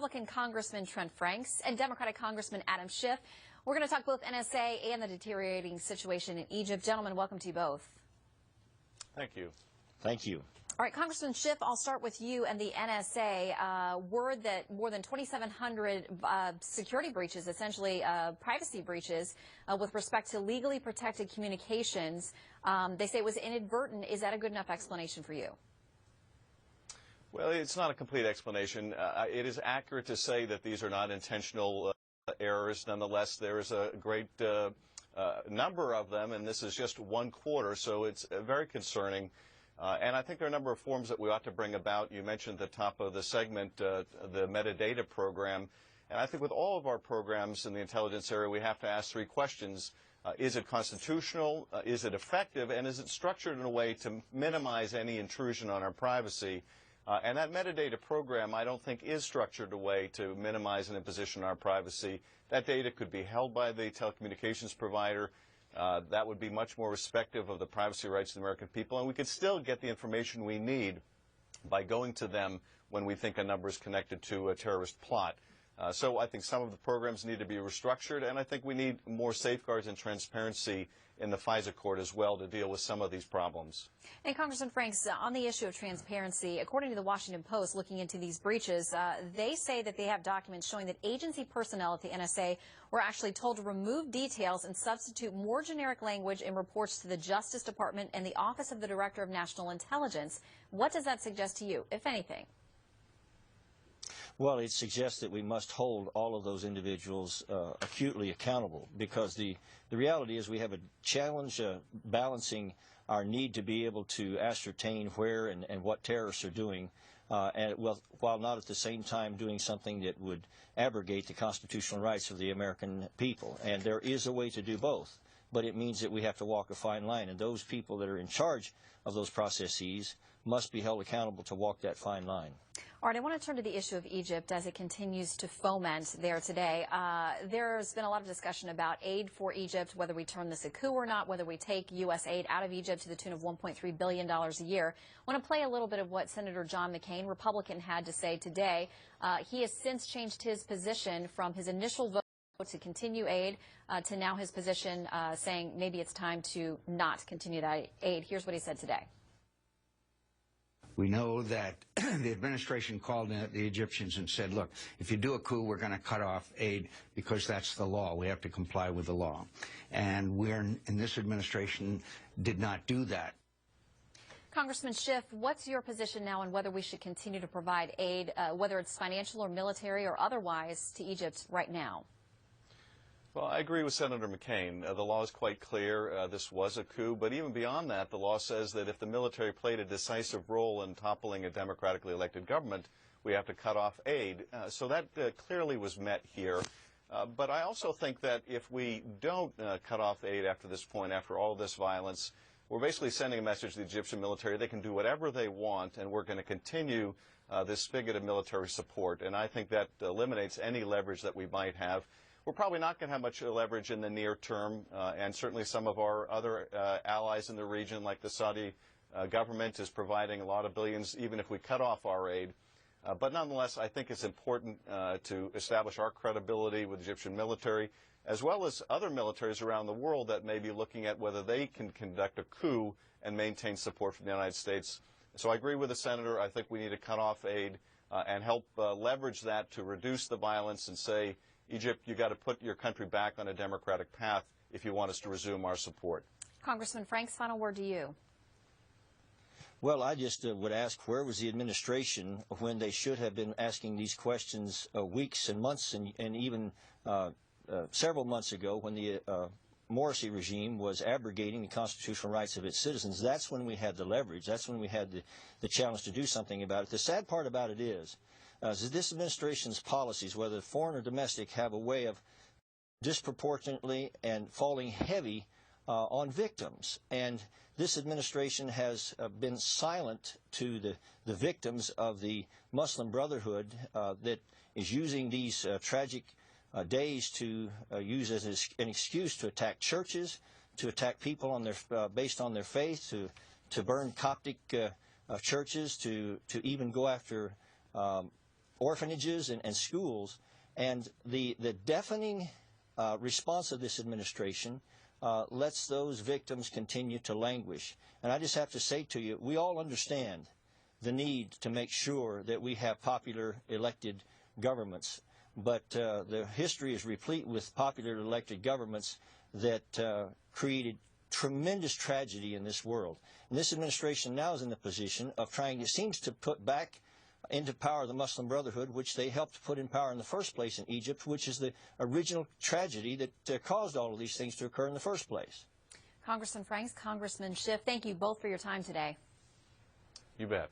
Republican Congressman Trent Franks and Democratic Congressman Adam Schiff. We're going to talk both NSA and the deteriorating situation in Egypt. Gentlemen, welcome to you both. Thank you. Thank you. All right, Congressman Schiff, I'll start with you and the NSA. Word that more than 2,700 security breaches, essentially privacy breaches, with respect to legally protected communications. They say it was inadvertent. Is that a good enough explanation for you? Well, it's not a complete explanation. It is accurate to say that these are not intentional errors. Nonetheless, there is a great number of them, and this is just one quarter, so it's very concerning. And I think there are a number of forms that we ought to bring about. You mentioned at the top of the segment the metadata program. And I think with all of our programs in the intelligence area, we have to ask three questions. Is it constitutional? Is it effective? And is it structured in a way to minimize any intrusion on our privacy? And that metadata program, I don't think, is structured in a way to minimize an imposition on our privacy. That data could be held by the telecommunications provider. That would be much more respective of the privacy rights of the American people, and we could still get the information we need by going to them when we think a number is connected to a terrorist plot. So I think some of the programs need to be restructured, and I think we need more safeguards and transparency in the FISA court as well to deal with some of these problems. And Congressman Franks, on the issue of transparency, according to the Washington Post, looking into these breaches, they say that they have documents showing that agency personnel at the NSA were actually told to remove details and substitute more generic language in reports to the Justice Department and the Office of the Director of National Intelligence. What does that suggest to you, if anything? Well, it suggests that we must hold all of those individuals acutely accountable, because the reality is we have a challenge balancing our need to be able to ascertain where and what terrorists are doing, while not at the same time doing something that would abrogate the constitutional rights of the American people. And there is a way to do both, but it means that we have to walk a fine line, and those people that are in charge of those processes must be held accountable to walk that fine line. All right, I want to turn to the issue of Egypt as it continues to foment there today. There's been a lot of discussion about aid for Egypt, whether we turn this a coup or not, whether we take U.S. aid out of Egypt to the tune of $1.3 billion a year. I want to play a little bit of what Senator John McCain, Republican, had to say today. He has since changed his position from his initial vote to continue aid to now his position saying maybe it's time to not continue that aid. Here's what he said today. We know that the administration called in the Egyptians and said, look, if you do a coup, we're going to cut off aid because that's the law. We have to comply with the law. And in this administration did not do that. Congressman Schiff, what's your position now on whether we should continue to provide aid, whether it's financial or military or otherwise, to Egypt right now? Well, I agree with Senator McCain. The law is quite clear. This was a coup. But even beyond that, the law says that if the military played a decisive role in toppling a democratically elected government, we have to cut off aid. So that clearly was met here. But I also think that if we don't cut off aid after this point, after all of this violence, we're basically sending a message to the Egyptian military. They can do whatever they want, and we're going to continue this spigot of military support. And I think that eliminates any leverage that we might have. We're probably not going to have much leverage in the near term, and certainly some of our other allies in the region, like the Saudi government, is providing a lot of billions, even if we cut off our aid. But nonetheless, I think it's important to establish our credibility with the Egyptian military, as well as other militaries around the world that may be looking at whether they can conduct a coup and maintain support from the United States. So I agree with the senator. I think we need to cut off aid and help leverage that to reduce the violence and say, Egypt, you've got to put your country back on a democratic path if you want us to resume our support. Congressman Franks, final word to you. Well, I just would ask, where was the administration when they should have been asking these questions weeks and months and even several months ago when the Morsi regime was abrogating the constitutional rights of its citizens? That's when we had the leverage. That's when we had the challenge to do something about it. The sad part about it is this administration's policies, whether foreign or domestic, have a way of disproportionately and falling heavy on victims. And this administration has been silent to the victims of the Muslim Brotherhood that is using these tragic days to use as an excuse to attack churches, to attack people on their based on their faith, to burn Coptic churches, to even go after orphanages and schools. And the deafening response of this administration lets those victims continue to languish. And I just have to say to you, we all understand the need to make sure that we have popular elected governments. But the history is replete with popular elected governments that created tremendous tragedy in this world. And this administration now is in the position of trying, it seems, to put back into power the Muslim Brotherhood, which they helped put in power in the first place in Egypt, which is the original tragedy that caused all of these things to occur in the first place. Congressman Franks, Congressman Schiff, thank you both for your time today. You bet.